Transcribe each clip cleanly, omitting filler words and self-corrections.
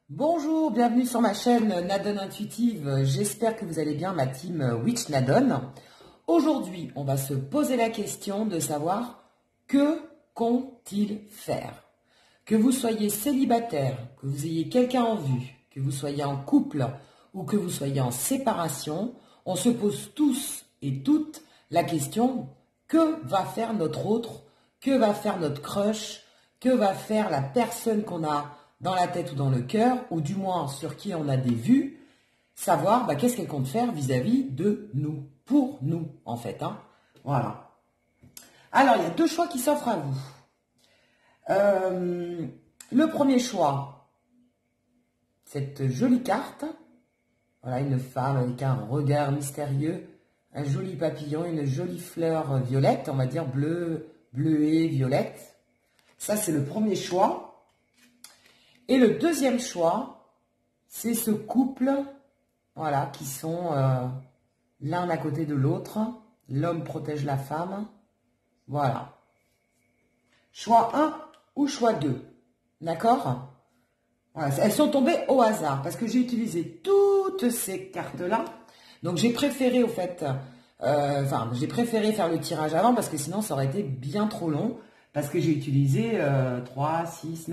Bonjour, bienvenue sur ma chaîne Nadone Intuitive. J'espère que vous allez bien, ma team Witch Nadone. Aujourd'hui, on va se poser la question de savoir que compte-t-il faire? Que vous soyez célibataire, que vous ayez quelqu'un en vue, que vous soyez en couple ou que vous soyez en séparation, on se pose tous et toutes la question: que va faire notre autre? Que va faire notre crush? Que va faire la personne qu'on a dans la tête ou dans le cœur, ou du moins sur qui on a des vues? Savoir qu'est-ce qu'elle compte faire vis-à-vis de nous, pour nous en fait. Voilà. Alors, il y a deux choix qui s'offrent à vous. Le premier choix, cette jolie carte. Voilà, une femme avec un regard mystérieux, un joli papillon, une jolie fleur violette, on va dire bleuée, violette. Ça, c'est le premier choix. Et le deuxième choix, c'est ce couple, voilà, qui sont l'un à côté de l'autre. L'homme protège la femme. Voilà. Choix 1 ou choix 2. D'accord? Voilà, elles sont tombées au hasard parce que j'ai utilisé toutes ces cartes-là. Donc, j'ai préféré, au fait, j'ai préféré faire le tirage avant parce que sinon, ça aurait été bien trop long. Parce que j'ai utilisé 3, 6,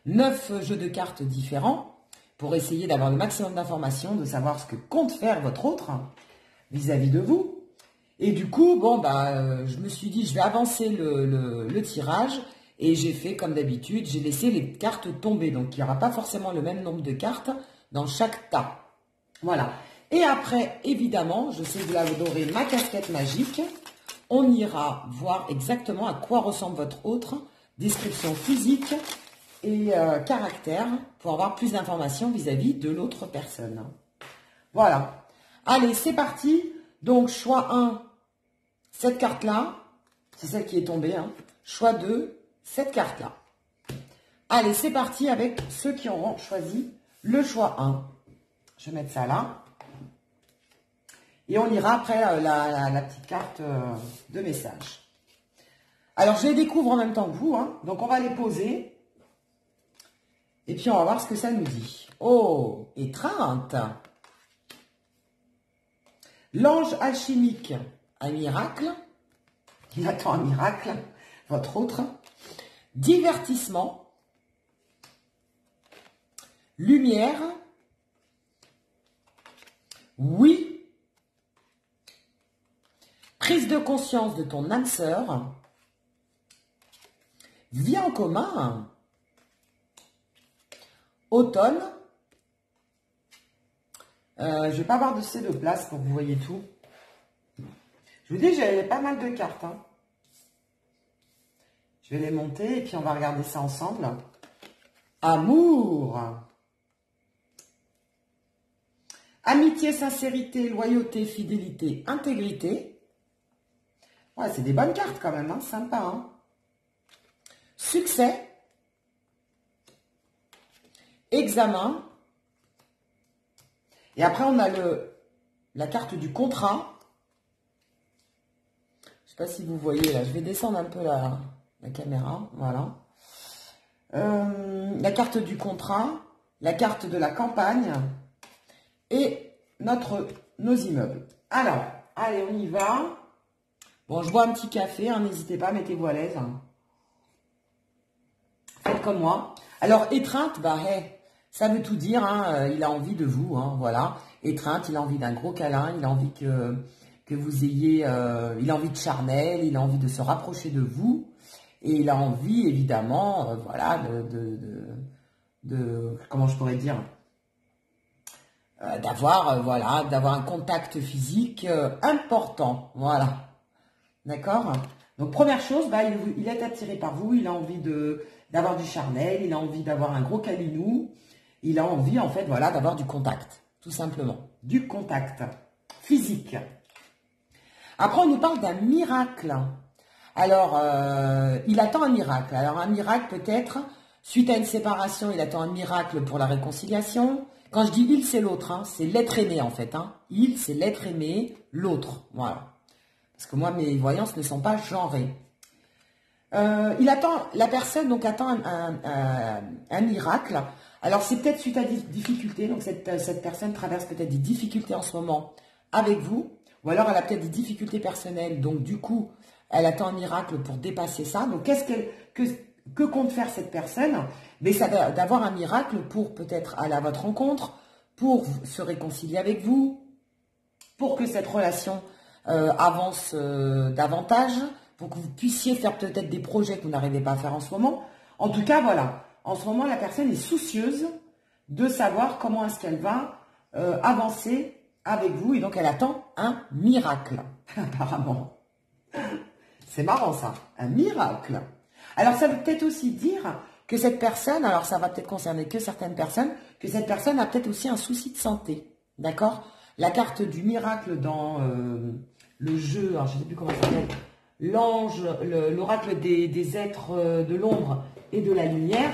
9 jeux de cartes différents pour essayer d'avoir le maximum d'informations, de savoir ce que compte faire votre autre vis-à-vis de vous. Et du coup, je me suis dit, je vais avancer le tirage. Et j'ai fait comme d'habitude, j'ai laissé les cartes tomber. Donc, il n'y aura pas forcément le même nombre de cartes dans chaque tas. Voilà. Et après, évidemment, je sais que vous adorez ma casquette magique. On ira voir exactement à quoi ressemble votre autre, description physique et caractère, pour avoir plus d'informations vis-à-vis de l'autre personne. Voilà. Allez, c'est parti. Donc, choix 1, cette carte-là. C'est celle qui est tombée. Choix 2, cette carte-là. Allez, c'est parti avec ceux qui auront choisi le choix 1. Je vais mettre ça là. Et on ira après la petite carte de message. Alors, je les découvre en même temps que vous. Donc, on va les poser. Et puis, on va voir ce que ça nous dit. Oh, étreinte. L'ange alchimique, un miracle. Il attend un miracle. Votre autre. Divertissement. Lumière. Oui. Prise de conscience de ton âme sœur. Vie en commun. Automne. Je ne vais pas avoir de place pour que vous voyez tout. Je vous dis, j'avais pas mal de cartes. Je vais les monter et puis on va regarder ça ensemble. Amour. Amitié, sincérité, loyauté, fidélité, intégrité. Ouais, c'est des bonnes cartes quand même, sympa. Succès. Examen. Et après, on a la carte du contrat. Je ne sais pas si vous voyez, là, je vais descendre un peu la caméra. Voilà. La carte du contrat, la carte de la campagne et nos immeubles. Alors, allez, on y va. Bon, je bois un petit café, n'hésitez pas, mettez-vous à l'aise. Faites comme moi. Alors, étreinte, ça veut tout dire, il a envie de vous, voilà. Étreinte, il a envie d'un gros câlin, il a envie que vous ayez, il a envie de charnel, il a envie de se rapprocher de vous, et il a envie, évidemment, voilà, comment je pourrais dire, d'avoir un contact physique important, voilà. D'accord? Donc, première chose, il est attiré par vous, il a envie d'avoir du charnel, il a envie d'avoir un gros câlinou, il a envie, en fait, voilà, d'avoir du contact, tout simplement. Du contact physique. Après, on nous parle d'un miracle. Alors, il attend un miracle. Alors, un miracle, peut-être, suite à une séparation, il attend un miracle pour la réconciliation. Quand je dis il, c'est l'autre, c'est l'être aimé, en fait. Il, c'est l'être aimé, l'autre, voilà. Parce que moi, mes voyances ne sont pas genrées. La personne donc attend un miracle. Alors, c'est peut-être suite à des difficultés. Donc, cette personne traverse peut-être des difficultés en ce moment avec vous. Ou alors, elle a peut-être des difficultés personnelles. Donc, du coup, elle attend un miracle pour dépasser ça. Donc, que compte faire cette personne? Mais ça d'avoir un miracle pour peut-être aller à votre rencontre, pour se réconcilier avec vous, pour que cette relation avance davantage, pour que vous puissiez faire peut-être des projets que vous n'arrivez pas à faire en ce moment. En tout cas, voilà. En ce moment, la personne est soucieuse de savoir comment est-ce qu'elle va avancer avec vous. Et donc, elle attend un miracle, apparemment. C'est marrant, ça. Un miracle. Alors, ça veut peut-être aussi dire que cette personne, alors ça va peut-être concerner que certaines personnes, que cette personne a peut-être aussi un souci de santé. D'accord? La carte du miracle dans le jeu, alors je ne sais plus comment ça s'appelle, l'ange, l'oracle des êtres de l'ombre et de la lumière,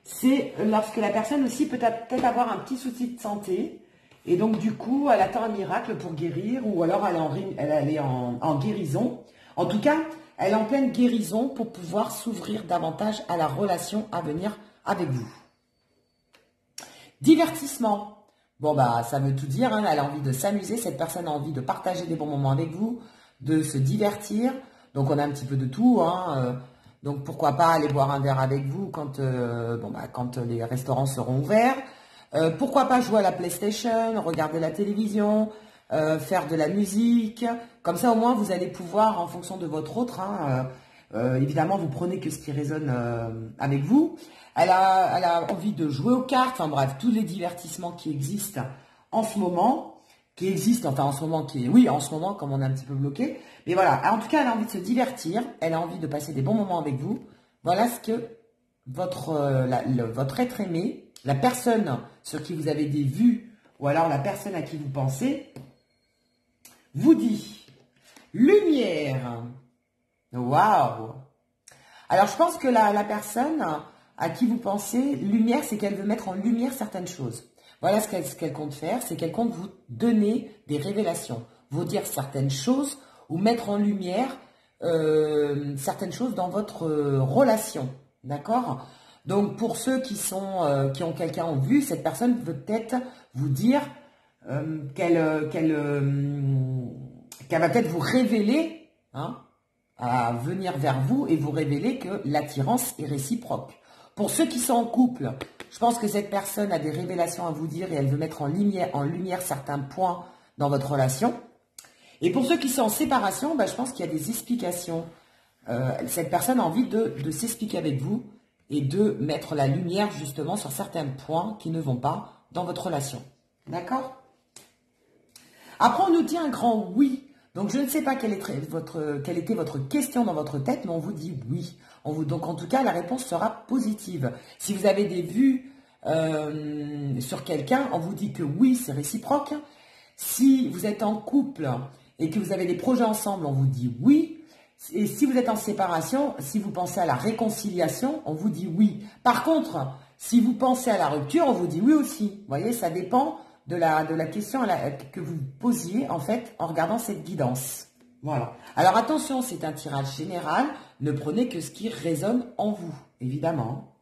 c'est lorsque la personne aussi peut peut-être avoir un petit souci de santé, et donc du coup, elle attend un miracle pour guérir, ou alors elle est en guérison. En tout cas, elle est en pleine guérison pour pouvoir s'ouvrir davantage à la relation à venir avec vous. Divertissement. Bon, bah, ça veut tout dire, hein. Elle a envie de s'amuser, cette personne a envie de partager des bons moments avec vous, de se divertir. Donc, on a un petit peu de tout, hein. Donc, pourquoi pas aller boire un verre avec vous quand les restaurants seront ouverts. Pourquoi pas jouer à la PlayStation, regarder la télévision, faire de la musique. Comme ça, au moins, vous allez pouvoir, en fonction de votre autre, hein, évidemment, vous prenez que ce qui résonne avec vous. Elle a envie de jouer aux cartes, enfin bref, tous les divertissements qui existent en ce moment, en ce moment, comme on est un petit peu bloqué. Mais voilà, en tout cas, elle a envie de se divertir, elle a envie de passer des bons moments avec vous. Voilà ce que votre être aimé, la personne sur qui vous avez des vues, ou alors la personne à qui vous pensez, vous dit. Lumière. Waouh! Alors, je pense que la personne à qui vous pensez, lumière, c'est qu'elle veut mettre en lumière certaines choses. Voilà ce qu'elle compte faire, c'est qu'elle compte vous donner des révélations, vous dire certaines choses ou mettre en lumière certaines choses dans votre relation. D'accord? Donc, pour ceux qui ont quelqu'un en vue, cette personne veut peut-être vous dire qu'elle va peut-être vous révéler, hein, à venir vers vous et vous révéler que l'attirance est réciproque. Pour ceux qui sont en couple, je pense que cette personne a des révélations à vous dire et elle veut mettre en lumière certains points dans votre relation. Et pour ceux qui sont en séparation, je pense qu'il y a des explications. Cette personne a envie de s'expliquer avec vous et de mettre la lumière justement sur certains points qui ne vont pas dans votre relation. D'accord? Après, on nous dit un grand oui. Donc, je ne sais pas quelle était votre question dans votre tête, mais on vous dit oui. Donc, en tout cas, la réponse sera positive. Si vous avez des vues sur quelqu'un, on vous dit que oui, c'est réciproque. Si vous êtes en couple et que vous avez des projets ensemble, on vous dit oui. Et si vous êtes en séparation, si vous pensez à la réconciliation, on vous dit oui. Par contre, si vous pensez à la rupture, on vous dit oui aussi. Vous voyez, ça dépend de la question que vous posiez, en fait, en regardant cette guidance. Voilà. Alors, attention, c'est un tirage général. Ne prenez que ce qui résonne en vous, évidemment.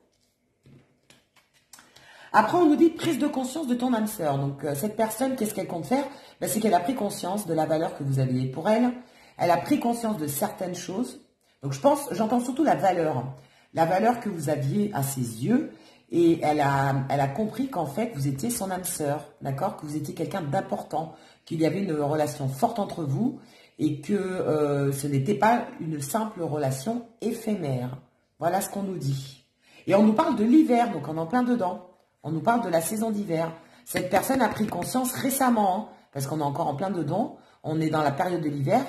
Après, on nous dit prise de conscience de ton âme sœur. Donc, cette personne, qu'est-ce qu'elle compte faire? C'est qu'elle a pris conscience de la valeur que vous aviez pour elle. Elle a pris conscience de certaines choses. Donc, j'entends surtout la valeur que vous aviez à ses yeux. Et elle a compris qu'en fait, vous étiez son âme sœur, d'accord? Que vous étiez quelqu'un d'important, qu'il y avait une relation forte entre vous et que ce n'était pas une simple relation éphémère. Voilà ce qu'on nous dit. Et on nous parle de l'hiver, donc on est en plein dedans. On nous parle de la saison d'hiver. Cette personne a pris conscience récemment, hein, parce qu'on est encore en plein dedans. On est dans la période de l'hiver.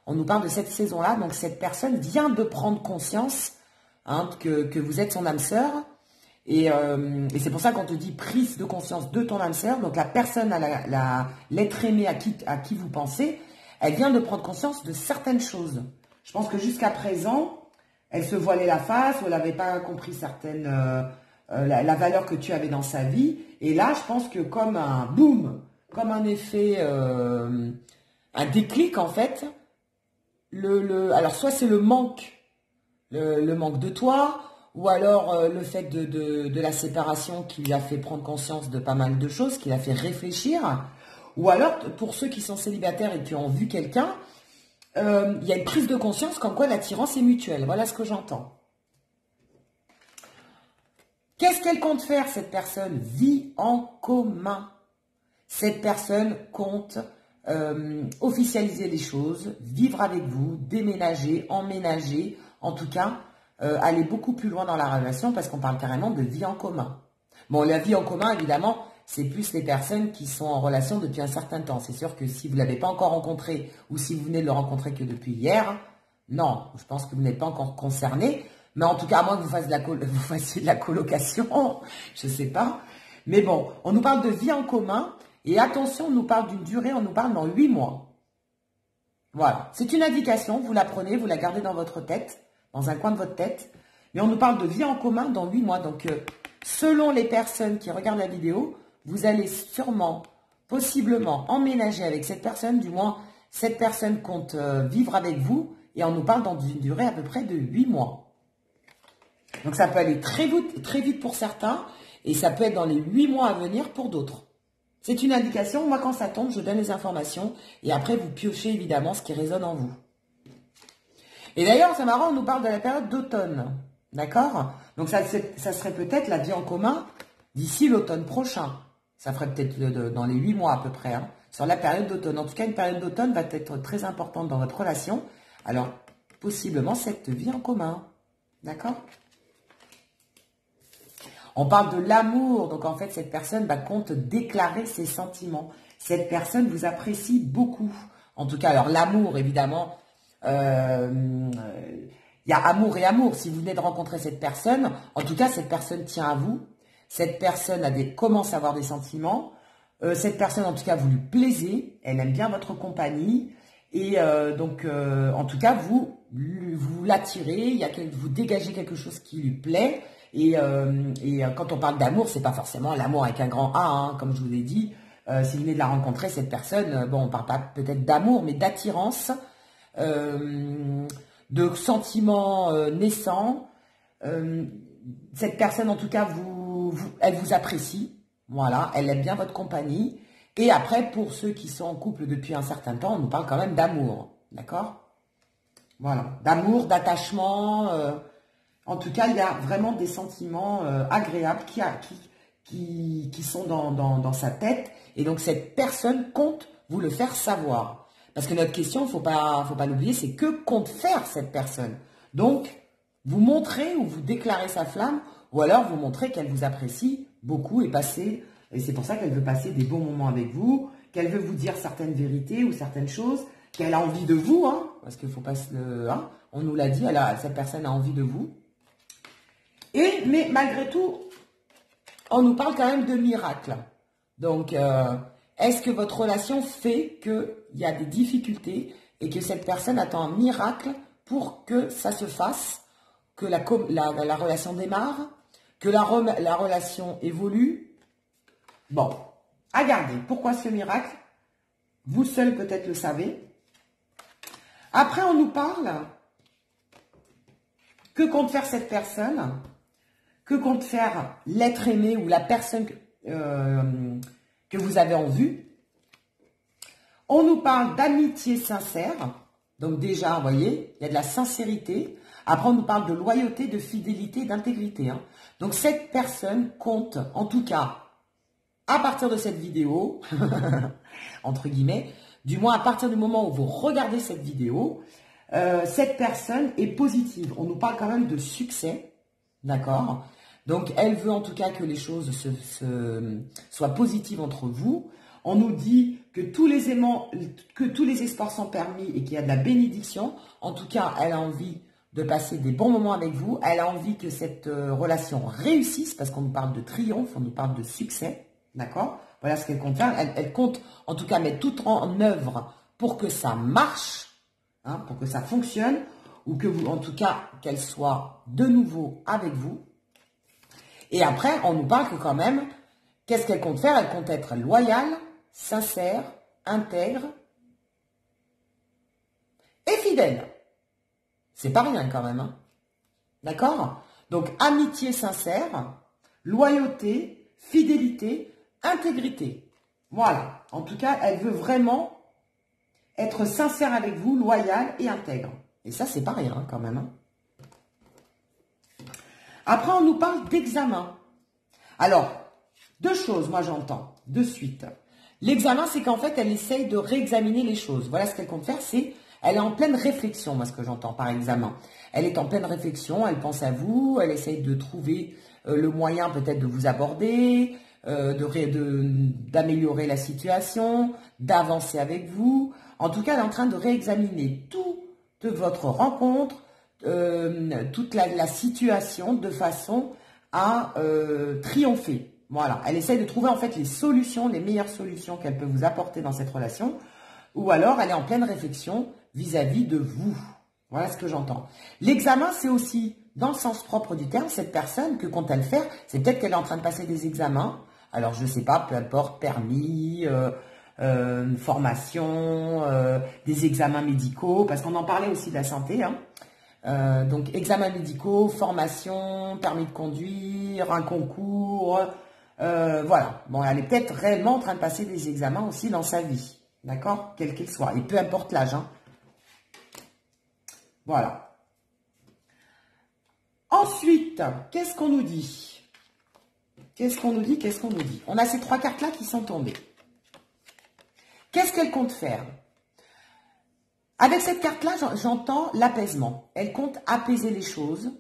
On nous parle de cette saison-là. Donc cette personne vient de prendre conscience, hein, que vous êtes son âme sœur. Et c'est pour ça qu'on te dit prise de conscience de ton âme sœur. Donc la personne, l'être aimé à qui vous pensez, elle vient de prendre conscience de certaines choses. Je pense que jusqu'à présent, elle se voilait la face ou elle n'avait pas compris la valeur que tu avais dans sa vie. Et là, je pense que comme un boom, comme un effet, un déclic en fait, alors soit c'est le manque de toi, ou alors le fait de la séparation qui lui a fait prendre conscience de pas mal de choses, qui l'a fait réfléchir, ou alors pour ceux qui sont célibataires et qui ont vu quelqu'un, il y a une prise de conscience comme quoi l'attirance est mutuelle. Voilà ce que j'entends. Qu'est-ce qu'elle compte faire, cette personne? Vie en commun. Cette personne compte officialiser les choses, vivre avec vous, déménager, emménager, en tout cas, aller beaucoup plus loin dans la relation parce qu'on parle carrément de vie en commun. Bon, la vie en commun, évidemment, c'est plus les personnes qui sont en relation depuis un certain temps. C'est sûr que si vous ne l'avez pas encore rencontré ou si vous venez de le rencontrer que depuis hier, non, je pense que vous n'êtes pas encore concerné. Mais en tout cas, à moins que vous fassiez de la colocation, je ne sais pas. Mais bon, on nous parle de vie en commun. Et attention, on nous parle d'une durée, on nous parle dans 8 mois. Voilà, c'est une indication, vous la prenez, vous la gardez dans votre tête, dans un coin de votre tête. Mais on nous parle de vie en commun dans 8 mois. Donc, selon les personnes qui regardent la vidéo, vous allez sûrement, possiblement, emménager avec cette personne. Du moins, cette personne compte vivre avec vous. Et on nous parle dans une durée à peu près de 8 mois. Donc, ça peut aller très vite pour certains. Et ça peut être dans les 8 mois à venir pour d'autres. C'est une indication. Moi, quand ça tombe, je donne les informations. Et après, vous piochez évidemment ce qui résonne en vous. Et d'ailleurs, c'est marrant, on nous parle de la période d'automne. D'accord? Donc, ça serait peut-être la vie en commun d'ici l'automne prochain. Ça ferait peut-être dans les 8 mois à peu près. Hein, sur la période d'automne. En tout cas, une période d'automne va être très importante dans votre relation. Alors, possiblement cette vie en commun. D'accord? On parle de l'amour, donc en fait, cette personne compte déclarer ses sentiments. Cette personne vous apprécie beaucoup. En tout cas, alors l'amour, évidemment, il y a amour et amour. Si vous venez de rencontrer cette personne, en tout cas, cette personne tient à vous. Cette personne commence à avoir des sentiments. Cette personne, en tout cas, vous lui plaisez. Elle aime bien votre compagnie. Et donc, en tout cas, vous l'attirez. Vous dégagez quelque chose qui lui plaît. Et quand on parle d'amour, c'est pas forcément l'amour avec un grand A, hein, comme je vous l'ai dit. Si vous venez de la rencontrer, cette personne, bon, on parle pas peut-être d'amour, mais d'attirance, de sentiments naissants. Cette personne, en tout cas, elle vous apprécie. Voilà, elle aime bien votre compagnie. Et après, pour ceux qui sont en couple depuis un certain temps, on nous parle quand même d'amour. D'accord? Voilà, d'amour, d'attachement. En tout cas, il y a vraiment des sentiments agréables qui sont dans sa tête. Et donc, cette personne compte vous le faire savoir. Parce que notre question, faut pas l'oublier, c'est que compte faire cette personne. Donc, vous montrez ou vous déclarez sa flamme, ou alors vous montrez qu'elle vous apprécie beaucoup et c'est pour ça qu'elle veut passer des bons moments avec vous, qu'elle veut vous dire certaines vérités ou certaines choses, qu'elle a envie de vous, hein, parce qu'il faut pas on nous l'a dit, cette personne a envie de vous. Mais malgré tout, on nous parle quand même de miracles. Donc, est-ce que votre relation fait qu'il y a des difficultés et que cette personne attend un miracle pour que ça se fasse, que la relation démarre, que la relation évolue? Bon, à garder. Pourquoi ce miracle? Vous seul peut-être le savez. Après, on nous parle, que compte faire cette personne? Que compte faire l'être aimé ou la personne que vous avez en vue? On nous parle d'amitié sincère. Donc déjà, vous voyez, il y a de la sincérité. Après, on nous parle de loyauté, de fidélité, d'intégrité. Hein. Donc cette personne compte, en tout cas, à partir de cette vidéo, entre guillemets, du moins à partir du moment où vous regardez cette vidéo, cette personne est positive. On nous parle quand même de succès, d'accord? Donc, elle veut en tout cas que les choses soient positives entre vous. On nous dit que tous les espoirs sont permis et qu'il y a de la bénédiction. En tout cas, elle a envie de passer des bons moments avec vous. Elle a envie que cette relation réussisse parce qu'on nous parle de triomphe, on nous parle de succès. D'accord? Voilà ce qu'elle compte faire. Elle compte en tout cas mettre tout en œuvre pour que ça marche, hein, pour que ça fonctionne ou que vous, en tout cas, qu'elle soit de nouveau avec vous. Et après, on nous parle que quand même, qu'est-ce qu'elle compte faire? Elle compte être loyale, sincère, intègre et fidèle. C'est pas rien quand même. Hein. D'accord? Donc, amitié sincère, loyauté, fidélité, intégrité. Voilà. En tout cas, elle veut vraiment être sincère avec vous, loyale et intègre. Et ça, c'est pas rien quand même. Hein. Après, on nous parle d'examen. Alors, deux choses, moi j'entends, de suite. L'examen, c'est qu'en fait, elle essaye de réexaminer les choses. Voilà ce qu'elle compte faire, c'est, elle est en pleine réflexion, moi ce que j'entends par examen. Elle est en pleine réflexion, elle pense à vous, elle essaye de trouver le moyen peut-être de vous aborder, d'améliorer la situation, d'avancer avec vous. En tout cas, elle est en train de réexaminer toute votre rencontre, toute la situation de façon à triompher. Voilà, elle essaie de trouver en fait les solutions, les meilleures solutions qu'elle peut vous apporter dans cette relation, ou alors elle est en pleine réflexion vis-à-vis de vous. Voilà ce que j'entends. L'examen, c'est aussi, dans le sens propre du terme, cette personne, que compte-t-elle faire? C'est peut-être qu'elle est en train de passer des examens, alors je ne sais pas, peu importe, permis, formation, des examens médicaux, parce qu'on en parlait aussi de la santé, hein. Donc, examens médicaux, formation, permis de conduire, un concours, voilà. Bon, elle est peut-être réellement en train de passer des examens aussi dans sa vie, d'accord? Quel qu'il soit, et peu importe l'âge, hein. Voilà. Ensuite, qu'est-ce qu'on nous dit? Qu'est-ce qu'on nous dit? Qu'est-ce qu'on nous dit? On a ces trois cartes-là qui sont tombées. Qu'est-ce qu'elle compte faire? Avec cette carte-là, j'entends l'apaisement. Elle compte apaiser les choses.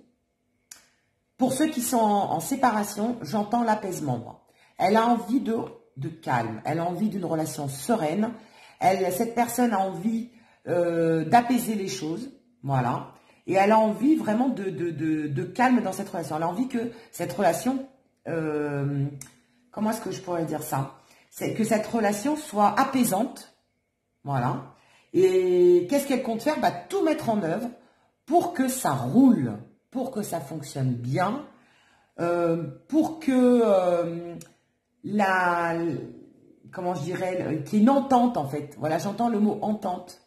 Pour ceux qui sont en séparation, j'entends l'apaisement, moi. Elle a envie de calme. Elle a envie d'une relation sereine. Cette personne a envie d'apaiser les choses. Voilà. Et elle a envie vraiment de calme dans cette relation. Elle a envie que cette relation... comment est-ce que je pourrais dire ça? C'est que cette relation soit apaisante. Voilà. Et qu'est-ce qu'elle compte faire? Bah, tout mettre en œuvre pour que ça roule, pour que ça fonctionne bien, pour que comment je dirais, qu'il y ait une entente en fait. Voilà, j'entends le mot entente.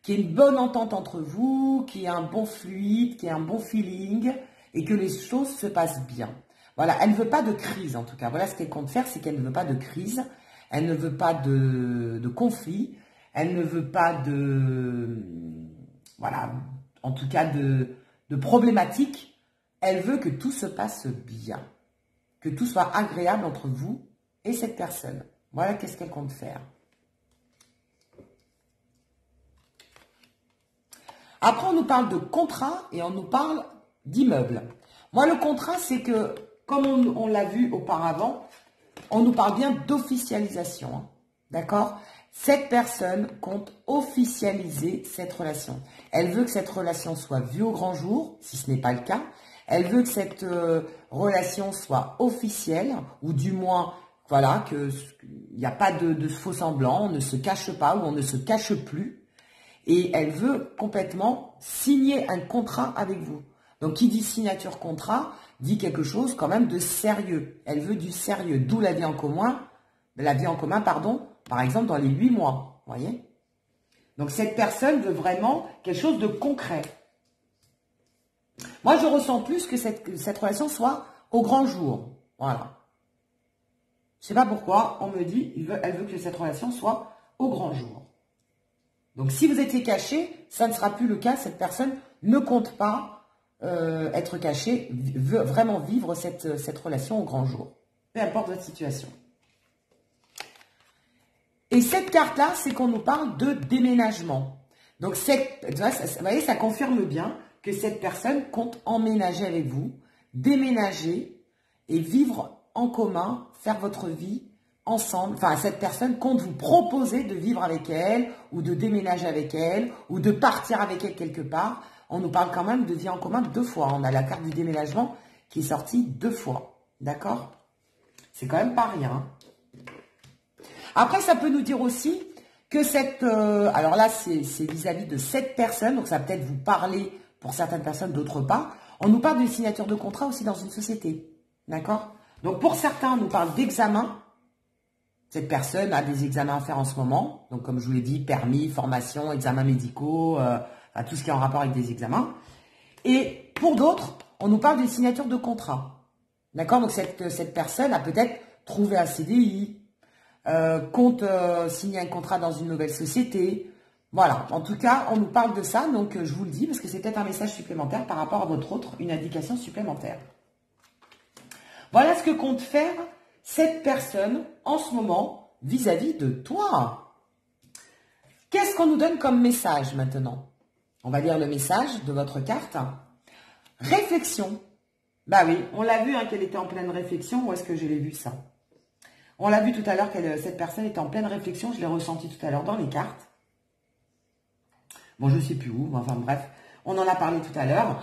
Qu'il y ait une bonne entente entre vous, qu'il y ait un bon fluide, qu'il y ait un bon feeling et que les choses se passent bien. Voilà, elle ne veut pas de crise en tout cas. Voilà ce qu'elle compte faire, c'est qu'elle ne veut pas de crise, elle ne veut pas de conflit. Elle ne veut pas voilà, en tout cas de problématiques. Elle veut que tout se passe bien, que tout soit agréable entre vous et cette personne. Voilà qu'est-ce qu'elle compte faire. Après, on nous parle de contrat et on nous parle d'immeuble. Moi, le contrat, c'est que, comme on l'a vu auparavant, on nous parle bien d'officialisation. Hein, d'accord ? Cette personne compte officialiser cette relation. Elle veut que cette relation soit vue au grand jour, si ce n'est pas le cas. Elle veut que cette relation soit officielle, ou du moins, voilà, qu'il n'y a pas de faux semblant, on ne se cache pas ou on ne se cache plus. Et elle veut complètement signer un contrat avec vous. Donc, qui dit signature contrat, dit quelque chose quand même de sérieux. Elle veut du sérieux, d'où la vie en commun, pardon, par exemple, dans les 8 mois, voyez. Donc, cette personne veut vraiment quelque chose de concret. Moi, je ressens plus que cette relation soit au grand jour. Voilà. Je ne sais pas pourquoi, on me dit, elle veut que cette relation soit au grand jour. Donc, si vous étiez caché, ça ne sera plus le cas. Cette personne ne compte pas être cachée, veut vraiment vivre cette relation au grand jour. Peu importe votre situation. Et cette carte-là, c'est qu'on nous parle de déménagement. Donc, vous voyez, ça confirme bien que cette personne compte emménager avec vous, déménager et vivre en commun, faire votre vie ensemble. Enfin, cette personne compte vous proposer de vivre avec elle ou de déménager avec elle ou de partir avec elle quelque part. On nous parle quand même de vie en commun 2 fois. On a la carte du déménagement qui est sortie 2 fois. D'accord? C'est quand même pas rien. Hein. Après, ça peut nous dire aussi que alors là, c'est vis-à-vis de cette personne, donc ça va peut-être vous parler pour certaines personnes, d'autres pas. On nous parle d'une signature de contrat aussi dans une société. D'accord? Donc, pour certains, on nous parle d'examen. Cette personne a des examens à faire en ce moment. Donc, comme je vous l'ai dit, permis, formation, examens médicaux, tout ce qui est en rapport avec des examens. Et pour d'autres, on nous parle d'une signature de contrat. D'accord? Donc cette personne a peut-être trouvé un CDI, compte signer un contrat dans une nouvelle société. Voilà, en tout cas, on nous parle de ça, donc je vous le dis, parce que c'est peut-être un message supplémentaire par rapport à votre autre, une indication supplémentaire. Voilà ce que compte faire cette personne en ce moment vis-à-vis de toi. Qu'est-ce qu'on nous donne comme message maintenant? On va lire le message de votre carte. Réflexion. Bah oui, on l'a vu qu'elle était en pleine réflexion. Où est-ce que je l'ai vu ça? On l'a vu tout à l'heure que cette personne était en pleine réflexion. Je l'ai ressenti tout à l'heure dans les cartes. Bon, je ne sais plus où, enfin bref, on en a parlé tout à l'heure.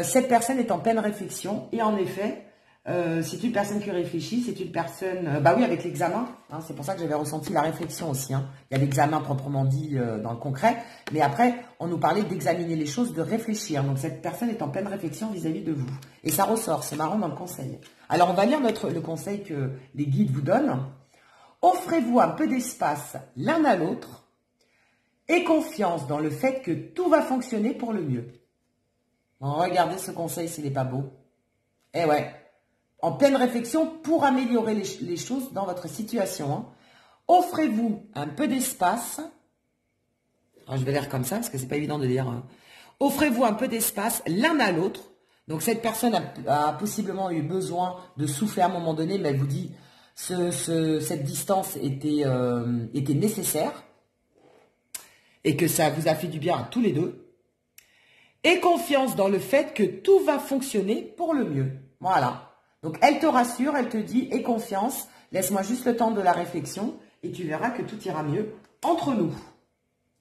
Cette personne est en pleine réflexion et en effet, c'est une personne qui réfléchit, c'est une personne, bah oui, avec l'examen, c'est pour ça que j'avais ressenti la réflexion aussi. Il y a l'examen proprement dit dans le concret, mais après, on nous parlait d'examiner les choses, de réfléchir. Donc cette personne est en pleine réflexion vis-à-vis de vous. Et ça ressort, c'est marrant dans le conseil. Alors on va lire le conseil que les guides vous donnent. Offrez-vous un peu d'espace l'un à l'autre. Et confiance dans le fait que tout va fonctionner pour le mieux. Regardez ce conseil s'il n'est pas beau. Eh ouais, en pleine réflexion pour améliorer les choses dans votre situation. Offrez-vous un peu d'espace. Je vais lire comme ça parce que c'est pas évident de lire. Offrez-vous un peu d'espace l'un à l'autre. Donc cette personne a possiblement eu besoin de souffler à un moment donné, mais elle vous dit cette distance était nécessaire. Et que ça vous a fait du bien à tous les deux. Et confiance dans le fait que tout va fonctionner pour le mieux. Voilà. Donc, elle te rassure, elle te dit, aie confiance, laisse-moi juste le temps de la réflexion et tu verras que tout ira mieux entre nous.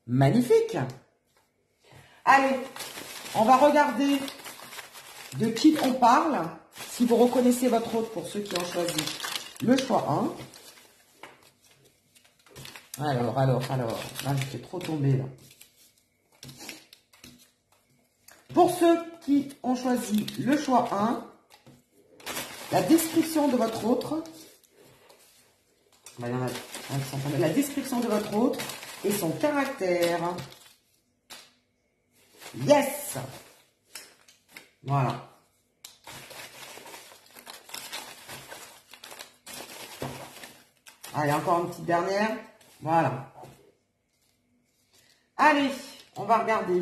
Magnifique. Allez, on va regarder de qui on parle. Si vous reconnaissez votre autre pour ceux qui ont choisi le choix 1. Alors. Là, je fais trop tomber, là. Pour ceux qui ont choisi le choix 1, la description de votre autre, la description de votre autre et son caractère. Yes! Voilà. Allez, encore une petite dernière. Voilà. Allez, on va regarder.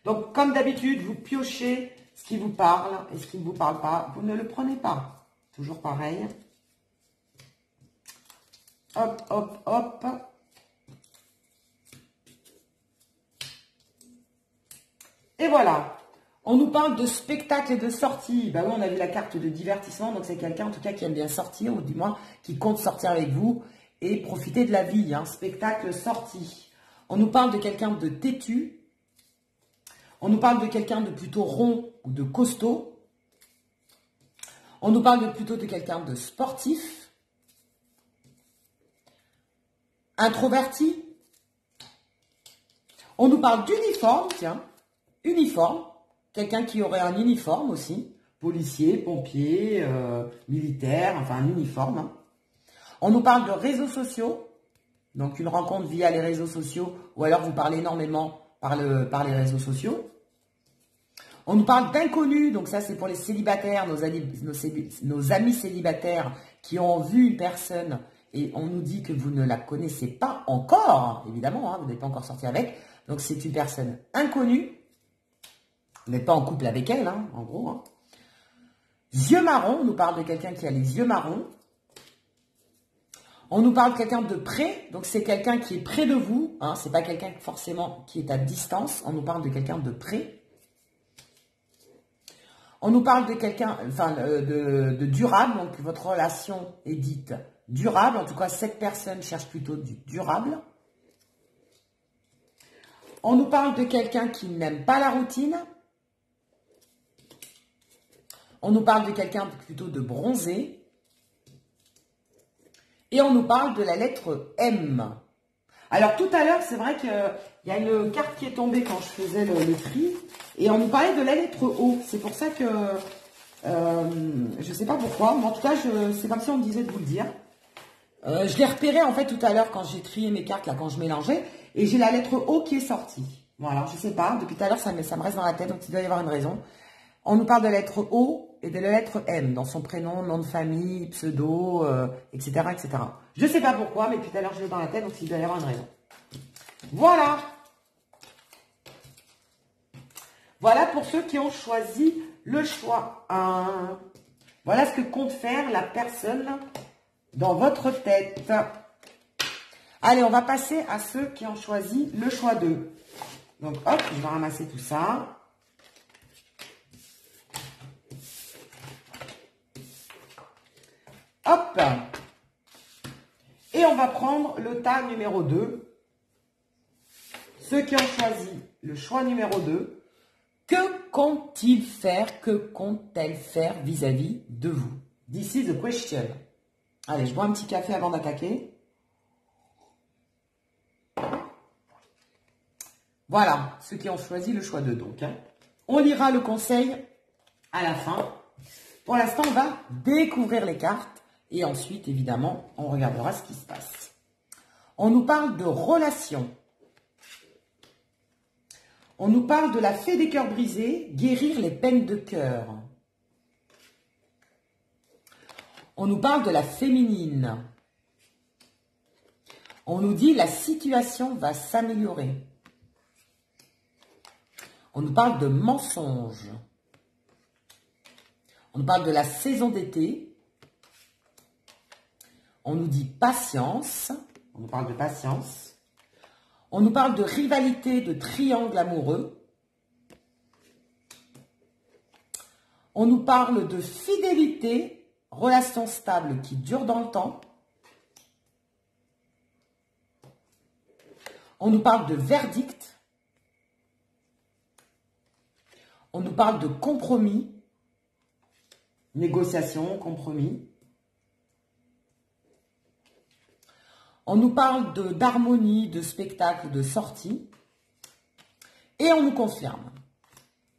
Donc, comme d'habitude, vous piochez ce qui vous parle et ce qui ne vous parle pas. Vous ne le prenez pas. Toujours pareil. Hop, hop, hop. Et voilà. On nous parle de spectacle et de sortie. Ben oui, on a vu la carte de divertissement. Donc, c'est quelqu'un, en tout cas, qui aime bien sortir, ou du moins, qui compte sortir avec vous et profiter de la vie. Spectacle, sortie. On nous parle de quelqu'un de têtu. On nous parle de quelqu'un de plutôt rond ou de costaud. On nous parle plutôt de quelqu'un de sportif. Introverti. On nous parle d'uniforme, tiens. Uniforme. Quelqu'un qui aurait un uniforme aussi. Policier, pompier, militaire, enfin un uniforme. On nous parle de réseaux sociaux. Donc une rencontre via les réseaux sociaux. Ou alors vous parlez énormément par les réseaux sociaux. On nous parle d'inconnus, donc ça c'est pour les célibataires, nos amis célibataires qui ont vu une personne et on nous dit que vous ne la connaissez pas encore, évidemment, vous n'êtes pas encore sorti avec, donc c'est une personne inconnue, vous n'êtes pas en couple avec elle, en gros. Yeux marrons, on nous parle de quelqu'un qui a les yeux marrons. On nous parle de quelqu'un de près, donc c'est quelqu'un qui est près de vous, c'est pas quelqu'un forcément qui est à distance, on nous parle de quelqu'un de près. On nous parle de quelqu'un, de durable, donc votre relation est dite durable. En tout cas, cette personne cherche plutôt du durable. On nous parle de quelqu'un qui n'aime pas la routine. On nous parle de quelqu'un plutôt de bronzé. Et on nous parle de la lettre M. Alors, tout à l'heure, c'est vrai qu'il y a une carte qui est tombée quand je faisais le tri. Et on nous parlait de la lettre O. C'est pour ça que je ne sais pas pourquoi. Mais en tout cas, c'est comme si on me disait de vous le dire. Je l'ai repéré en fait tout à l'heure quand j'ai trié mes cartes, là, quand je mélangeais. Et j'ai la lettre O qui est sortie. Bon, alors je ne sais pas. Depuis tout à l'heure, ça me reste dans la tête. Donc, il doit y avoir une raison. On nous parle de la lettre O et de la lettre M dans son prénom, nom de famille, pseudo, etc., etc. Je ne sais pas pourquoi, mais tout à l'heure je l'ai dans la tête, donc il doit y avoir une raison. Voilà. Voilà pour ceux qui ont choisi le choix 1. Voilà ce que compte faire la personne dans votre tête. Allez, on va passer à ceux qui ont choisi le choix 2. Donc, hop, je vais ramasser tout ça. Hop. Et on va prendre le tas numéro 2. Ceux qui ont choisi le choix numéro 2, que compte-t-il faire, que compte-t-elle faire vis-à-vis de vous? This is the question. Allez, je bois un petit café avant d'attaquer. Voilà, ceux qui ont choisi le choix 2 donc. On lira le conseil à la fin. Pour l'instant, on va découvrir les cartes et ensuite, évidemment, on regardera ce qui se passe. On nous parle de relations. On nous parle de la fée des cœurs brisés, guérir les peines de cœur. On nous parle de la féminine. On nous dit la situation va s'améliorer. On nous parle de mensonges. On nous parle de la saison d'été. On nous dit patience. On nous parle de patience. On nous parle de rivalité, de triangle amoureux. On nous parle de fidélité, relation stable qui dure dans le temps. On nous parle de verdict. On nous parle de compromis, négociation, compromis. On nous parle d'harmonie, de spectacle, de sortie. Et on nous confirme.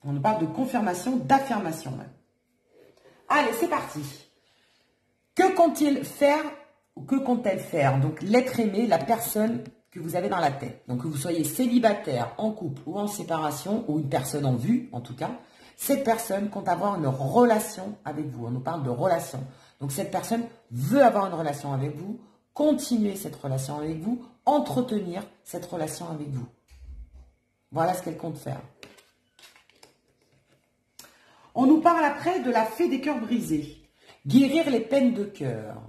On nous parle de confirmation, d'affirmation même. Allez, c'est parti. Que compte-t-il faire ou que compte-t-elle faire? Donc, l'être aimé, la personne que vous avez dans la tête. Donc, que vous soyez célibataire, en couple ou en séparation, ou une personne en vue, en tout cas, cette personne compte avoir une relation avec vous. On nous parle de relation. Donc, cette personne veut avoir une relation avec vous, continuer cette relation avec vous, entretenir cette relation avec vous. Voilà ce qu'elle compte faire. On nous parle après de la fée des cœurs brisés. Guérir les peines de cœur.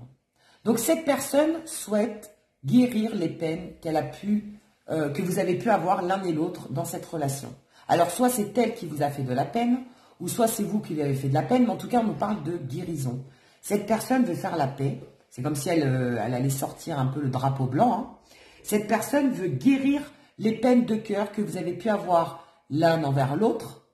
Donc, cette personne souhaite guérir les peines qu'elle a pu, que vous avez pu avoir l'un et l'autre dans cette relation. Alors, soit c'est elle qui vous a fait de la peine, ou soit c'est vous qui lui avez fait de la peine, mais en tout cas, on nous parle de guérison. Cette personne veut faire la paix. C'est comme si elle allait sortir un peu le drapeau blanc. Hein. Cette personne veut guérir les peines de cœur que vous avez pu avoir l'un envers l'autre.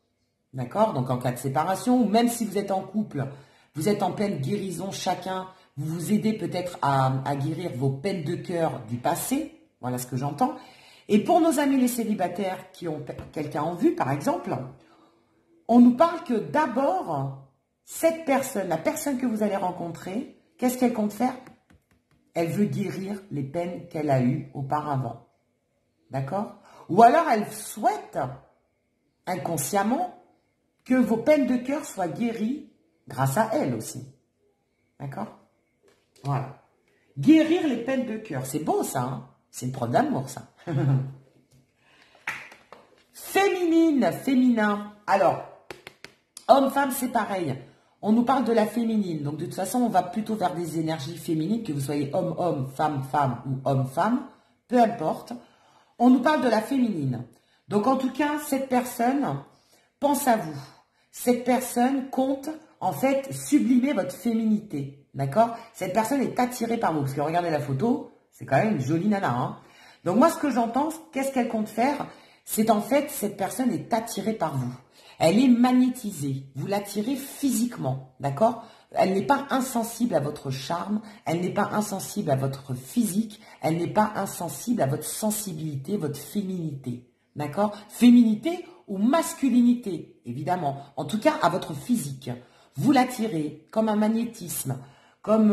D'accord? Donc, en cas de séparation, ou même si vous êtes en couple, vous êtes en pleine guérison chacun. Vous vous aidez peut-être à guérir vos peines de cœur du passé. Voilà ce que j'entends. Et pour nos amis les célibataires qui ont quelqu'un en vue, par exemple, on nous parle que d'abord, cette personne, la personne que vous allez rencontrer, qu'est-ce qu'elle compte faire? Elle veut guérir les peines qu'elle a eues auparavant. D'accord? Ou alors elle souhaite, inconsciemment, que vos peines de cœur soient guéries grâce à elle aussi. D'accord? Voilà. Guérir les peines de cœur. C'est beau ça, hein? C'est une preuve d'amour ça. Féminine, féminin. Alors, homme-femme, c'est pareil. On nous parle de la féminine. Donc, de toute façon, on va plutôt vers des énergies féminines, que vous soyez homme-homme, femme-femme ou homme-femme. Peu importe. On nous parle de la féminine. Donc, en tout cas, cette personne pense à vous. Cette personne compte, en fait, sublimer votre féminité. D'accord? Cette personne est attirée par vous. Parce que regardez la photo, c'est quand même une jolie nana. Hein? Donc moi, ce que j'entends, qu'est-ce qu'elle compte faire? C'est en fait, cette personne est attirée par vous. Elle est magnétisée. Vous l'attirez physiquement. D'accord? Elle n'est pas insensible à votre charme. Elle n'est pas insensible à votre physique. Elle n'est pas insensible à votre sensibilité, votre féminité. D'accord? Féminité ou masculinité, évidemment. En tout cas, à votre physique. Vous l'attirez comme un magnétisme. Comme,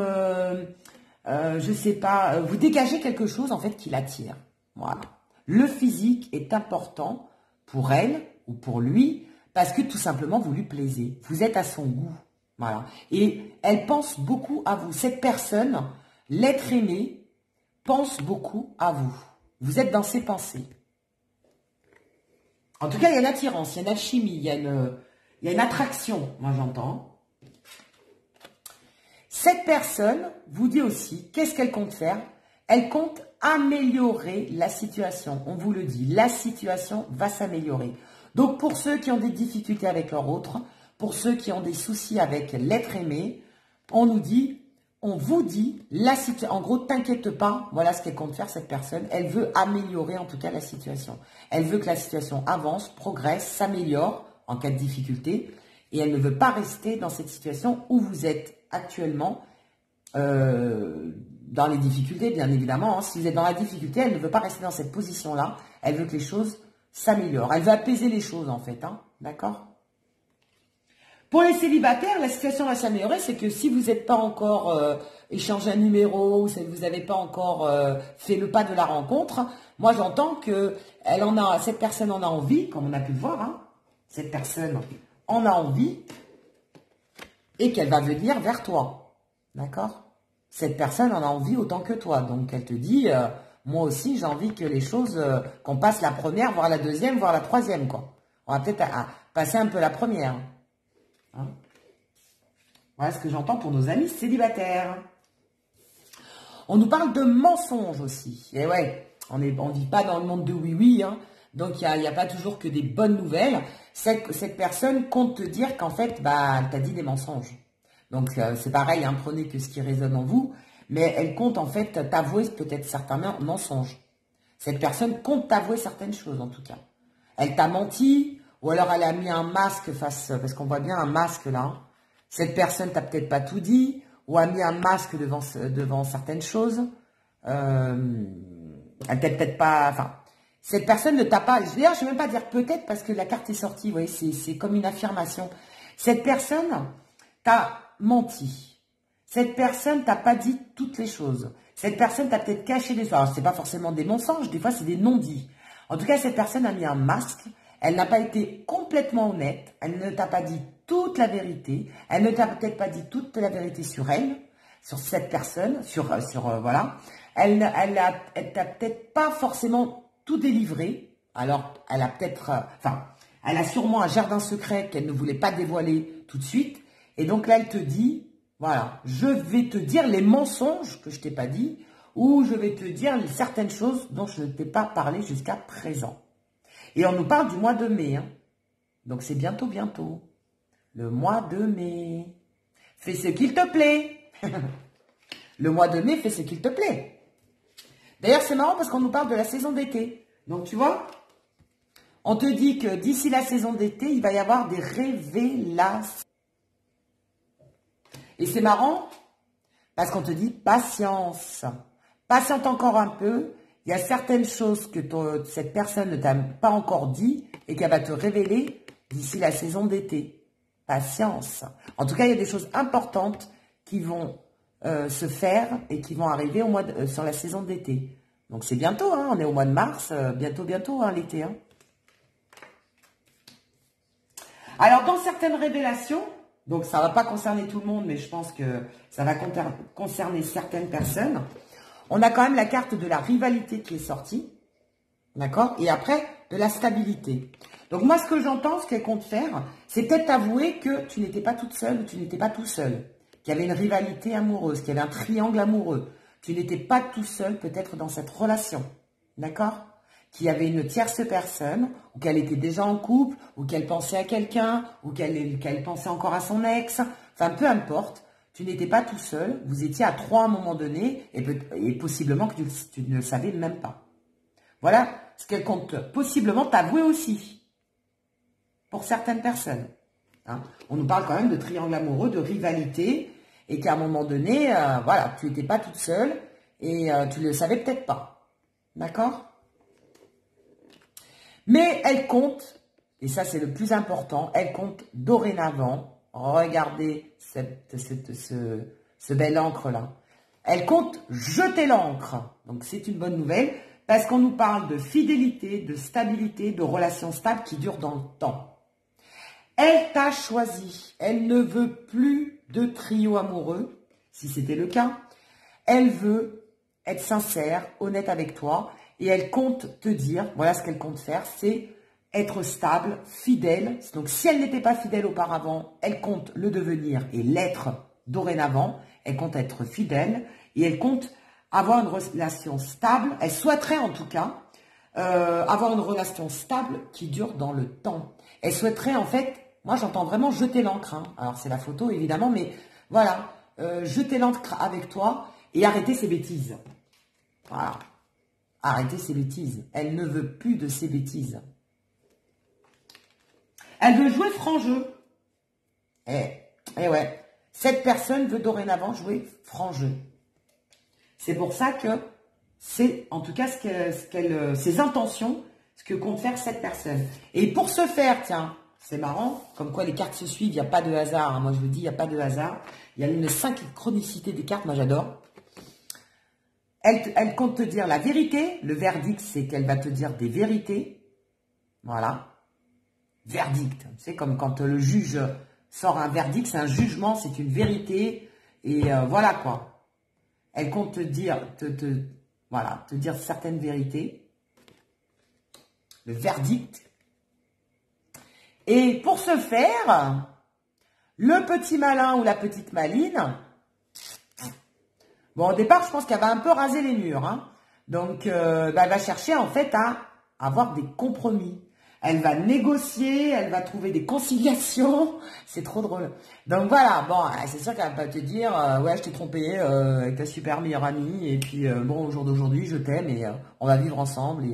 je sais pas, vous dégagez quelque chose en fait qui l'attire. Voilà. Le physique est important pour elle ou pour lui Parce que tout simplement, vous lui plaisez. Vous êtes à son goût. Voilà. Et elle pense beaucoup à vous. Cette personne, l'être aimé, pense beaucoup à vous. Vous êtes dans ses pensées. En tout cas, il y a une attirance, il y a une alchimie, il y a une attraction, moi j'entends. Cette personne vous dit aussi, qu'est-ce qu'elle compte faire? Elle compte améliorer la situation. On vous le dit, la situation va s'améliorer. Donc pour ceux qui ont des difficultés avec leur autre, pour ceux qui ont des soucis avec l'être aimé, on nous dit, on vous dit, la situation, en gros, t'inquiète pas, voilà ce qu'elle compte faire cette personne. Elle veut améliorer en tout cas la situation. Elle veut que la situation avance, progresse, s'améliore en cas de difficulté. Et elle ne veut pas rester dans cette situation où vous êtes actuellement dans les difficultés, bien évidemment. Hein. Si vous êtes dans la difficulté, elle ne veut pas rester dans cette position-là. Elle veut que les choses s'améliorent. Elle veut apaiser les choses en fait. Hein. D'accord ? Pour les célibataires, la situation va s'améliorer. C'est que si vous n'êtes pas encore échangé un numéro, ou vous n'avez pas encore fait le pas de la rencontre, moi j'entends que cette personne en a envie, comme on a pu le voir. Hein. Cette personne en a envie et qu'elle va venir vers toi. D'accord ? Cette personne en a envie autant que toi. Donc, elle te dit, moi aussi, j'ai envie que les choses, qu'on passe la première, voire la deuxième, voire la troisième, quoi. On va peut-être passer un peu la première. Hein? Voilà ce que j'entends pour nos amis célibataires. On nous parle de mensonges aussi. Et ouais, on ne vit pas dans le monde de oui-oui, hein. Donc, il n'y a pas toujours que des bonnes nouvelles. Cette personne compte te dire qu'en fait, bah, elle t'a dit des mensonges. Donc, c'est pareil, hein, prenez que ce qui résonne en vous. Mais elle compte en fait t'avouer peut-être certains mensonges. Cette personne compte t'avouer certaines choses en tout cas. Elle t'a menti ou alors elle a mis un masque parce qu'on voit bien un masque là. Hein. Cette personne t'a peut-être pas tout dit ou a mis un masque devant certaines choses. Elle t'a peut-être pas... Enfin, cette personne ne t'a pas... D'ailleurs, je ne vais même pas dire peut-être parce que la carte est sortie. Vous voyez, c'est comme une affirmation. Cette personne t'a menti. Cette personne t'a pas dit toutes les choses. Cette personne t'a peut-être caché des choses. Alors, c'est pas forcément des mensonges, des fois, c'est des non-dits. En tout cas, cette personne a mis un masque. Elle n'a pas été complètement honnête. Elle ne t'a pas dit toute la vérité. Elle ne t'a peut-être pas dit toute la vérité sur elle, sur cette personne, voilà. Elle t'a peut-être pas forcément tout délivré. Alors, elle a peut-être... elle a sûrement un jardin secret qu'elle ne voulait pas dévoiler tout de suite. Et donc là, elle te dit... Voilà, je vais te dire les mensonges que je t'ai pas dit ou je vais te dire certaines choses dont je ne t'ai pas parlé jusqu'à présent. Et on nous parle du mois de mai. Hein. Donc c'est bientôt, bientôt. Le mois de mai. Fais ce qu'il te plaît. Le mois de mai, fais ce qu'il te plaît. D'ailleurs, c'est marrant parce qu'on nous parle de la saison d'été. Donc tu vois, on te dit que d'ici la saison d'été, il va y avoir des révélations. Et c'est marrant, parce qu'on te dit patience. Patiente encore un peu. Il y a certaines choses que cette personne ne t'a pas encore dit et qu'elle va te révéler d'ici la saison d'été. Patience. En tout cas, il y a des choses importantes qui vont se faire et qui vont arriver sur la saison d'été. Donc c'est bientôt, hein, on est au mois de mars, bientôt, hein, l'été. Hein. Alors, dans certaines révélations... Donc, ça ne va pas concerner tout le monde, mais je pense que ça va concerner certaines personnes. On a quand même la carte de la rivalité qui est sortie. D'accord? Et après, de la stabilité. Donc, moi, ce que j'entends, ce qu'elle compte faire, c'est peut-être avouer que tu n'étais pas toute seule ou tu n'étais pas tout seul. Qu'il y avait une rivalité amoureuse, qu'il y avait un triangle amoureux. Tu n'étais pas tout seul, peut-être, dans cette relation. D'accord? Qu'il y avait une tierce personne, ou qu'elle était déjà en couple, ou qu'elle pensait à quelqu'un, ou qu'elle pensait encore à son ex. Enfin, peu importe, tu n'étais pas tout seul, vous étiez à 3 à un moment donné, et possiblement que tu ne le savais même pas. Voilà ce qu'elle compte possiblement t'avouer aussi, pour certaines personnes. Hein. On nous parle quand même de triangle amoureux, de rivalité, et qu'à un moment donné, voilà, tu n'étais pas toute seule, et tu ne le savais peut-être pas. D'accord ? Mais elle compte, et ça c'est le plus important, elle compte dorénavant, regardez ce bel encre-là, elle compte jeter l'encre. Donc c'est une bonne nouvelle, parce qu'on nous parle de fidélité, de stabilité, de relations stables qui durent dans le temps. Elle t'a choisi. Elle ne veut plus de trio amoureux, si c'était le cas. Elle veut être sincère, honnête avec toi. Et elle compte te dire, voilà ce qu'elle compte faire, c'est être stable, fidèle. Donc si elle n'était pas fidèle auparavant, elle compte le devenir et l'être dorénavant. Elle compte être fidèle et elle compte avoir une relation stable. Elle souhaiterait en tout cas avoir une relation stable qui dure dans le temps. Elle souhaiterait en fait, moi j'entends vraiment jeter l'encre. Hein. Alors c'est la photo évidemment, mais voilà, jeter l'encre avec toi et arrêter ses bêtises. Voilà, arrêter ses bêtises. Elle ne veut plus de ses bêtises. Elle veut jouer franc jeu. Eh ouais, cette personne veut dorénavant jouer franc jeu. C'est pour ça que c'est en tout cas ses intentions, ce que compte faire cette personne. Et pour ce faire, tiens, c'est marrant, comme quoi les cartes se suivent, il n'y a pas de hasard. Hein. Moi je vous dis, il n'y a pas de hasard. Il y a une synchronicité des cartes, moi j'adore. Elle compte te dire la vérité. Le verdict, c'est qu'elle va te dire des vérités. Voilà. Verdict. C'est comme quand le juge sort un verdict, c'est un jugement, c'est une vérité. Et voilà quoi. Elle compte te dire, voilà, te dire certaines vérités. Le verdict. Et pour ce faire, le petit malin ou la petite maline, bon, au départ, je pense qu'elle va un peu raser les murs. Hein. Donc, elle va chercher en fait à avoir des compromis. Elle va négocier, elle va trouver des conciliations. C'est trop drôle. Donc voilà, bon, c'est sûr qu'elle va pas te dire, ouais, je t'ai trompé avec ta super meilleure amie. Et puis, bon, au jour d'aujourd'hui, je t'aime et on va vivre ensemble.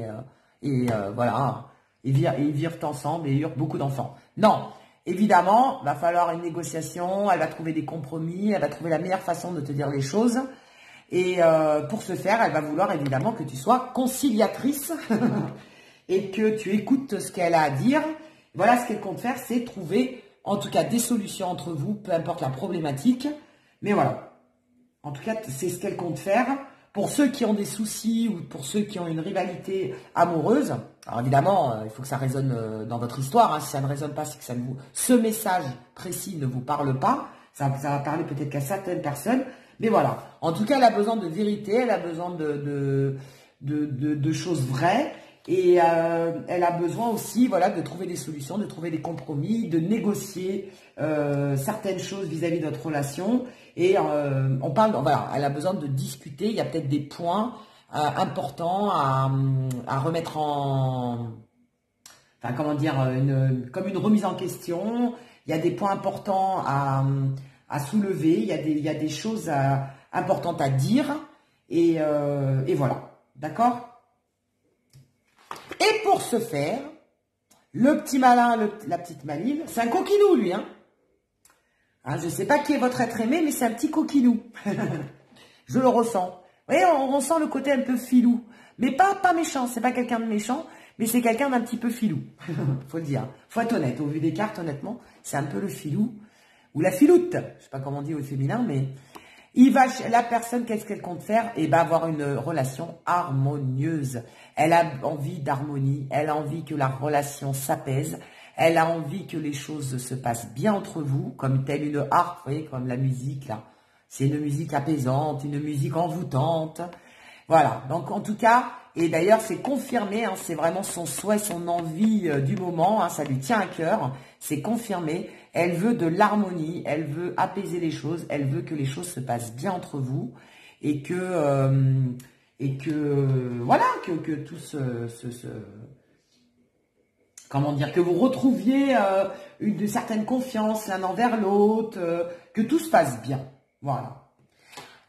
Et voilà, et vivre ensemble et eurent beaucoup d'enfants. Non, évidemment, va falloir une négociation. Elle va trouver des compromis. Elle va trouver la meilleure façon de te dire les choses. Et pour ce faire, elle va vouloir évidemment que tu sois conciliatrice et que tu écoutes ce qu'elle a à dire. Voilà, ce qu'elle compte faire, c'est trouver en tout cas des solutions entre vous, peu importe la problématique. Mais voilà, en tout cas, c'est ce qu'elle compte faire. Pour ceux qui ont des soucis ou pour ceux qui ont une rivalité amoureuse, alors évidemment, il faut que ça résonne dans votre histoire. Hein. Si ça ne résonne pas, c'est que ce message précis ne vous parle pas. Ça va parler peut-être qu'à certaines personnes. Mais voilà, en tout cas, elle a besoin de vérité, elle a besoin de choses vraies et elle a besoin aussi voilà, de trouver des solutions, de trouver des compromis, de négocier certaines choses vis-à-vis de notre relation. Et on parle, voilà, elle a besoin de discuter, il y a peut-être des points importants à remettre en... Enfin, comment dire, comme une remise en question. Il y a des points importants à soulever, il y a des choses importantes à dire, et voilà, d'accord? Et pour ce faire, le petit malin, la petite maline, c'est un coquinou lui, hein? Hein, je ne sais pas qui est votre être aimé, mais c'est un petit coquinou. Je le ressens. Vous voyez, on ressent le côté un peu filou, mais pas méchant, c'est pas quelqu'un de méchant, mais c'est quelqu'un d'un petit peu filou, faut le dire. Faut être honnête, au vu des cartes, honnêtement, c'est un peu le filou. Ou la filoute, je ne sais pas comment on dit au féminin, mais la personne, qu'est-ce qu'elle compte faire? Eh ben, avoir une relation harmonieuse. Elle a envie d'harmonie, elle a envie que la relation s'apaise, elle a envie que les choses se passent bien entre vous, comme telle une harpe, vous voyez, comme la musique, là. C'est une musique apaisante, une musique envoûtante. Voilà, donc en tout cas, et d'ailleurs c'est confirmé, hein, c'est vraiment son souhait, son envie du moment, hein, ça lui tient à cœur, c'est confirmé. Elle veut de l'harmonie, elle veut apaiser les choses, elle veut que les choses se passent bien entre vous et que voilà, que tout comment dire, que vous retrouviez une certaine confiance l'un envers l'autre, que tout se passe bien. Voilà.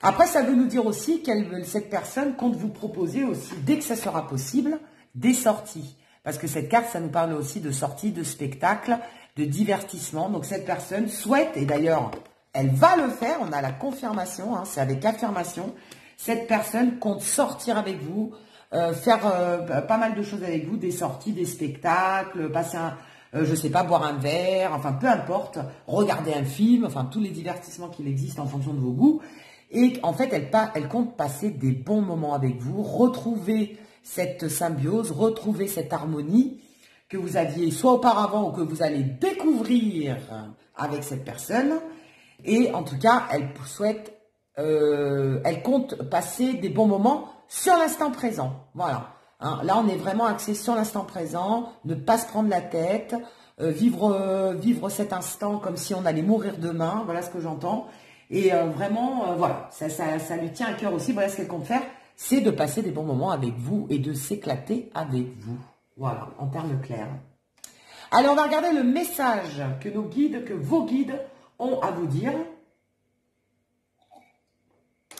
Après, ça veut nous dire aussi cette personne compte vous proposer aussi, dès que ça sera possible, des sorties. Parce que cette carte, ça nous parle aussi de sorties, de spectacles, de divertissement. Donc, cette personne souhaite, et d'ailleurs, elle va le faire, on a la confirmation, hein, c'est avec affirmation. Cette personne compte sortir avec vous, faire pas mal de choses avec vous, des sorties, des spectacles, passer je sais pas, boire un verre, enfin, peu importe, regarder un film, enfin, tous les divertissements qu'il existe en fonction de vos goûts. Et en fait, elle compte passer des bons moments avec vous, retrouver cette symbiose, retrouver cette harmonie que vous aviez soit auparavant ou que vous allez découvrir avec cette personne. Et en tout cas, elle souhaite, elle compte passer des bons moments sur l'instant présent. Voilà. Hein, là, on est vraiment axé sur l'instant présent, ne pas se prendre la tête, vivre cet instant comme si on allait mourir demain. Voilà ce que j'entends. Et vraiment, voilà, ça lui tient à cœur aussi. Voilà ce qu'elle compte faire, c'est de passer des bons moments avec vous et de s'éclater avec vous. Voilà, en termes clairs. Allez, on va regarder le message que nos guides, que vos guides ont à vous dire.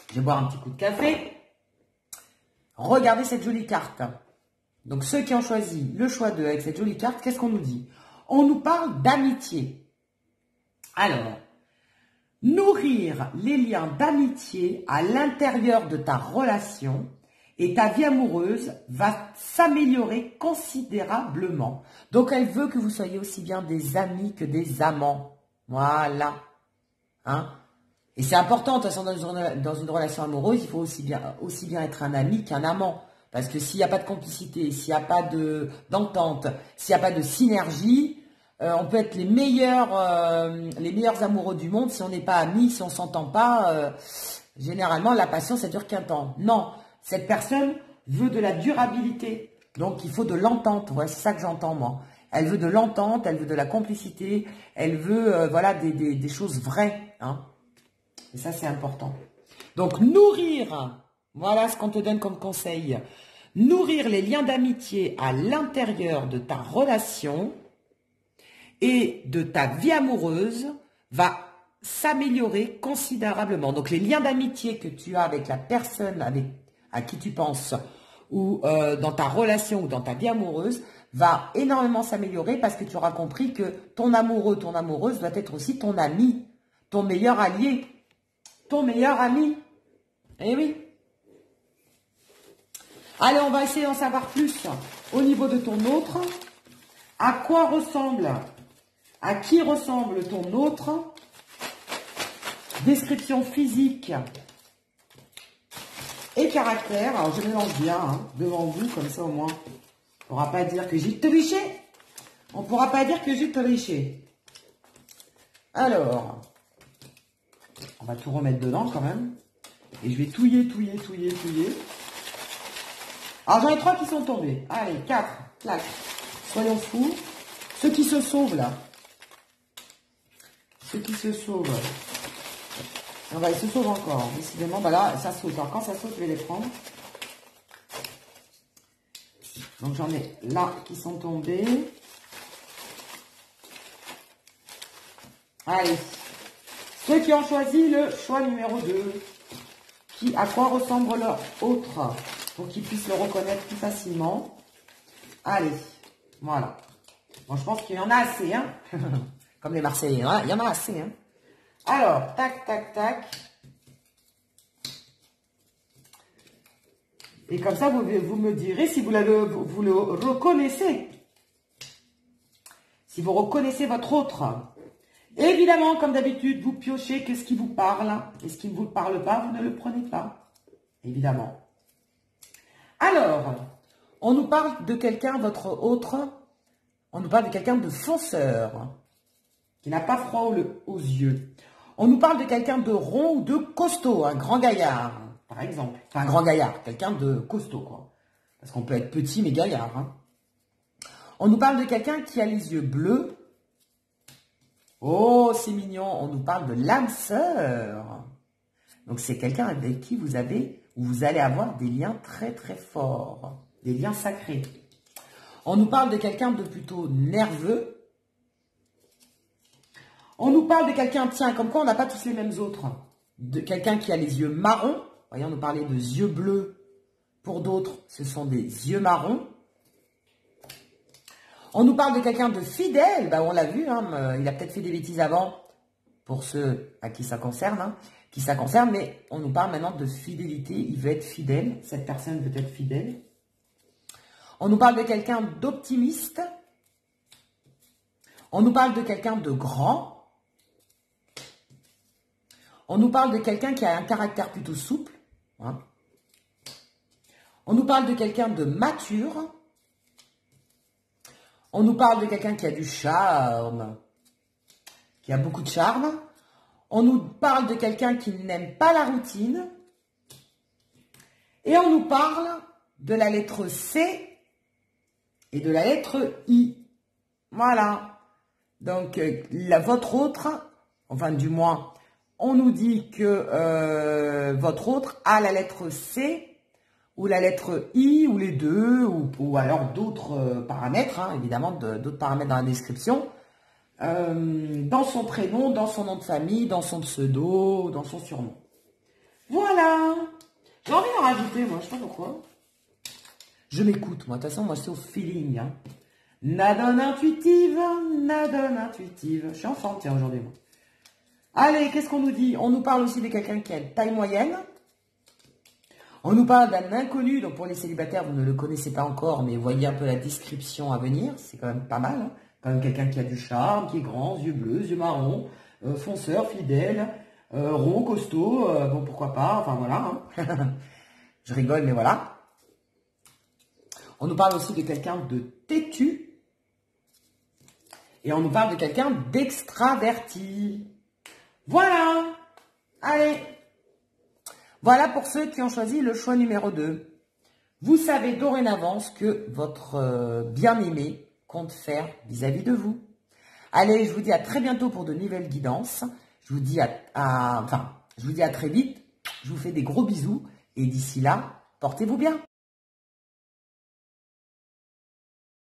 Je vais boire un petit coup de café. Regardez cette jolie carte. Donc, ceux qui ont choisi le choix 2 avec cette jolie carte, qu'est-ce qu'on nous dit? On nous parle d'amitié. Alors, nourrir les liens d'amitié à l'intérieur de ta relation et ta vie amoureuse va s'améliorer considérablement. Donc, elle veut que vous soyez aussi bien des amis que des amants. Voilà. Hein? Et c'est important, de toute façon, dans une relation amoureuse, il faut aussi bien être un ami qu'un amant. Parce que s'il n'y a pas de complicité, s'il n'y a pas d'entente, s'il n'y a pas de synergie, on peut être les meilleurs amoureux du monde. Si on n'est pas amis, si on ne s'entend pas, généralement, la passion, ça dure qu'un temps. Non, cette personne veut de la durabilité. Donc, il faut de l'entente. Ouais, c'est ça que j'entends, moi. Elle veut de l'entente, elle veut de la complicité, elle veut voilà, des choses vraies. Hein. Et ça, c'est important. Donc, nourrir, voilà ce qu'on te donne comme conseil. Nourrir les liens d'amitié à l'intérieur de ta relation et de ta vie amoureuse va s'améliorer considérablement. Donc, les liens d'amitié que tu as avec la personne à qui tu penses ou dans ta relation ou dans ta vie amoureuse va énormément s'améliorer parce que tu auras compris que ton amoureux, ton amoureuse doit être aussi ton ami, ton meilleur allié, ton meilleur ami. Eh oui. Allez, on va essayer d'en savoir plus au niveau de ton autre. À quoi ressemble, à qui ressemble ton autre? Description physique et caractère. Alors, je mélange bien devant vous, comme ça au moins. On ne pourra pas dire que j'ai triché. On ne pourra pas dire que j'ai triché. Alors, on va tout remettre dedans quand même. Et je vais touiller. Alors, j'en ai 3 qui sont tombés. Allez, 4. Clac. Soyons fous. Ceux qui se sauvent, là. Ceux qui se sauvent. On va, ils se sauvent encore. Décidément, bah là, ça saute. Alors, quand ça saute, je vais les prendre. Donc, j'en ai là qui sont tombés. Allez. Ceux qui ont choisi le choix numéro 2. À quoi ressemble leur autre? Pour qu'ils puissent le reconnaître plus facilement. Allez. Voilà. Bon, je pense qu'il y en a assez, hein. Comme les Marseillais, hein. Il y en a assez, hein. Alors, tac, tac, tac. Et comme ça, vous me direz si vous le reconnaissez. Si vous reconnaissez votre autre. Évidemment, comme d'habitude, vous piochez que ce qui vous parle. Et ce qui ne vous parle pas, vous ne le prenez pas. Évidemment. Alors, on nous parle de quelqu'un, votre autre. On nous parle de quelqu'un de fonceur. Qui n'a pas froid aux yeux. On nous parle de quelqu'un de rond ou de costaud. Un grand gaillard, par exemple. Enfin, un grand gaillard. Quelqu'un de costaud, quoi. Parce qu'on peut être petit, mais gaillard. Hein. On nous parle de quelqu'un qui a les yeux bleus. Oh, c'est mignon. On nous parle de l'âme sœur. Donc, c'est quelqu'un avec qui vous allez avoir des liens très, très forts. Des liens sacrés. On nous parle de quelqu'un de plutôt nerveux. On nous parle de quelqu'un, tiens, comme quoi on n'a pas tous les mêmes autres. De quelqu'un qui a les yeux marrons. Voyez, on nous parlait de yeux bleus. Pour d'autres, ce sont des yeux marrons. On nous parle de quelqu'un de fidèle. Ben, on l'a vu, hein, il a peut-être fait des bêtises avant. Pour ceux à qui ça concerne. Mais on nous parle maintenant de fidélité. Il veut être fidèle. Cette personne veut être fidèle. On nous parle de quelqu'un d'optimiste. On nous parle de quelqu'un de grand. On nous parle de quelqu'un qui a un caractère plutôt souple. Hein. On nous parle de quelqu'un de mature. On nous parle de quelqu'un qui a du charme, qui a beaucoup de charme. On nous parle de quelqu'un qui n'aime pas la routine. Et on nous parle de la lettre C et de la lettre I. Voilà. Donc, votre autre, enfin du moins, on nous dit que votre autre a la lettre C ou la lettre I, ou les deux, ou alors d'autres paramètres, hein, évidemment, d'autres paramètres dans la description, dans son prénom, dans son nom de famille, dans son pseudo, dans son surnom. Voilà. J'ai envie d'en rajouter, moi, je sais pas pourquoi. Je m'écoute, moi, de toute façon, moi, c'est au feeling. Hein. Nadone intuitive, nadone intuitive. Je suis en forme, tiens, aujourd'hui, moi. Allez, qu'est-ce qu'on nous dit? On nous parle aussi de quelqu'un qui a une taille moyenne. On nous parle d'un inconnu, donc pour les célibataires, vous ne le connaissez pas encore, mais voyez un peu la description à venir, c'est quand même pas mal. Hein. Quand même quelqu'un qui a du charme, qui est grand, yeux bleus, yeux marrons, fonceur, fidèle, rond, costaud, bon pourquoi pas, enfin voilà. Hein. Je rigole, mais voilà. On nous parle aussi de quelqu'un de têtu. Et on nous parle de quelqu'un d'extraverti. Voilà. Allez. Voilà pour ceux qui ont choisi le choix numéro 2. Vous savez dorénavant ce que votre bien-aimé compte faire vis-à-vis de vous. Allez, je vous dis à très bientôt pour de nouvelles guidances. Je vous dis à très vite. Je vous fais des gros bisous. Et d'ici là, portez-vous bien.